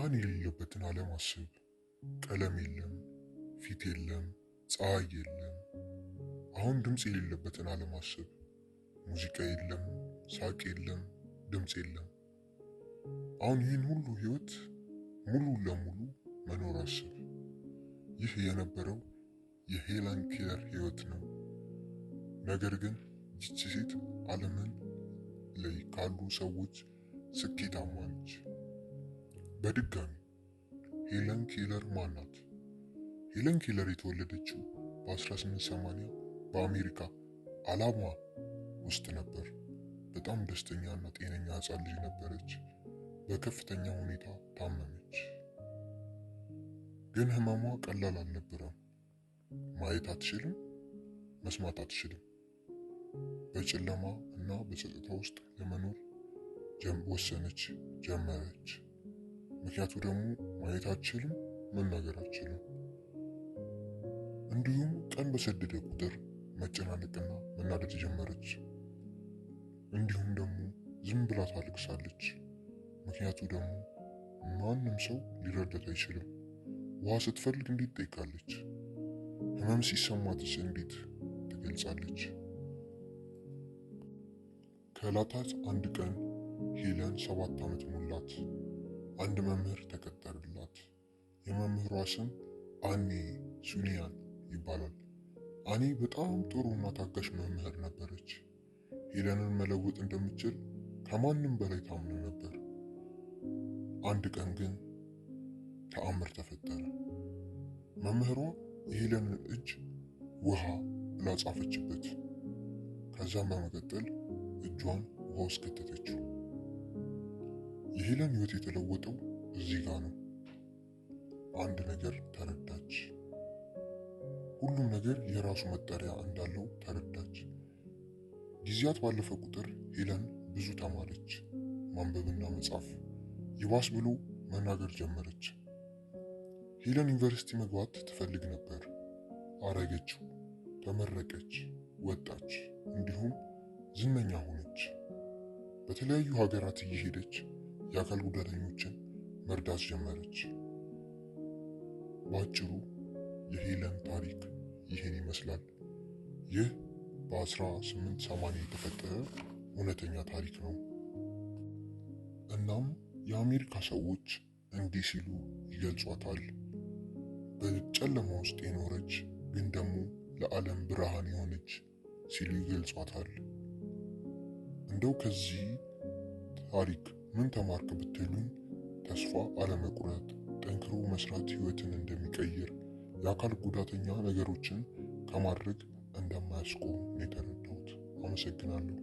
ብርሃን የሌለበትን ዓለም አስብ። ቀለም የለም፣ ፊት የለም፣ ፀሐይ የለም። አሁን ድምፅ የሌለበትን ዓለም አስብ። ሙዚቃ የለም፣ ሳቅ የለም፣ ድምፅ የለም። አሁን ይህን ሁሉ ህይወት ሙሉ ለሙሉ መኖር አስብ። ይህ የነበረው የሄለን ኬለር ህይወት ነው። ነገር ግን ይህች ሴት ዓለምን ላይ ካሉ ሰዎች ስኬታማ ነች። በድጋሚ ሄለን ኬለር ማን ናት? ሄለን ኬለር የተወለደችው በ1880 በአሜሪካ አላባማ ውስጥ ነበር። በጣም ደስተኛና ጤነኛ ህፃን ልጅ ነበረች። በከፍተኛ ሁኔታ ታመመች። ግን ህመሟ ቀላል አልነበረም። ማየት አትችልም፣ መስማት አትችልም። በጨለማ እና በጸጥታ ውስጥ ለመኖር ወሰነች፣ ጀመረች። ምክንያቱ ደግሞ ማየት አትችልም፣ መናገር አትችልም። እንዲሁም ቀን በሰደደ ቁጥር መጨናነቅና መናደድ ጀመረች። እንዲሁም ደግሞ ዝም ብላ ታለቅሳለች። ምክንያቱ ደግሞ ማንም ሰው ሊረዳት አይችልም። ውሃ ስትፈልግ እንዴት ትጠይቃለች? ህመም ሲሰማትስ እንዴት ትገልጻለች? ከዕለታት አንድ ቀን ሄለን 7 ዓመት ሞላት። አንድ መምህር ተቀጠረላት። የመምህሯ ስም አኒ ሱኒያን ይባላል። አኒ በጣም ጥሩ እና ታጋሽ መምህር ነበረች። ሄለንን መለወጥ እንደምትችል ከማንም በላይ ታምን ነበር። አንድ ቀን ግን ተአምር ተፈጠረ። መምህሯ የሄለንን እጅ ውሃ ብላ ጻፈችበት። ከዛም በመቀጠል እጇን ውሃ ውስጥ ከተተችው። የሄለን ህይወት የተለወጠው እዚህ ጋር ነው። አንድ ነገር ተረዳች። ሁሉም ነገር የራሱ መጠሪያ እንዳለው ተረዳች። ጊዜያት ባለፈ ቁጥር ሄለን ብዙ ተማረች። ማንበብና መጻፍ፣ ይባስ ብሎ መናገር ጀመረች። ሄለን ዩኒቨርሲቲ መግባት ትፈልግ ነበር። አረገችው፣ ተመረቀች፣ ወጣች፣ እንዲሁም ዝነኛ ሆነች። በተለያዩ ሀገራት እየሄደች የአካል ጉዳተኞችን መርዳት ጀመረች። በአጭሩ የሄለን ታሪክ ይህን ይመስላል። ይህ በ1880 የተፈጠረ እውነተኛ ታሪክ ነው። እናም የአሜሪካ ሰዎች እንዲህ ሲሉ ይገልጿታል። በጨለማ ውስጥ የኖረች ግን ደግሞ ለዓለም ብርሃን የሆነች ሲሉ ይገልጿታል። እንደው ከዚህ ታሪክ ምን ተማርክ ብትሉኝ፣ ተስፋ አለመቁረጥ፣ ጠንክሮ መስራት ህይወትን እንደሚቀይር፣ የአካል ጉዳተኛ ነገሮችን ከማድረግ እንደማያስቆም ነው የተረዳሁት። አመሰግናለሁ።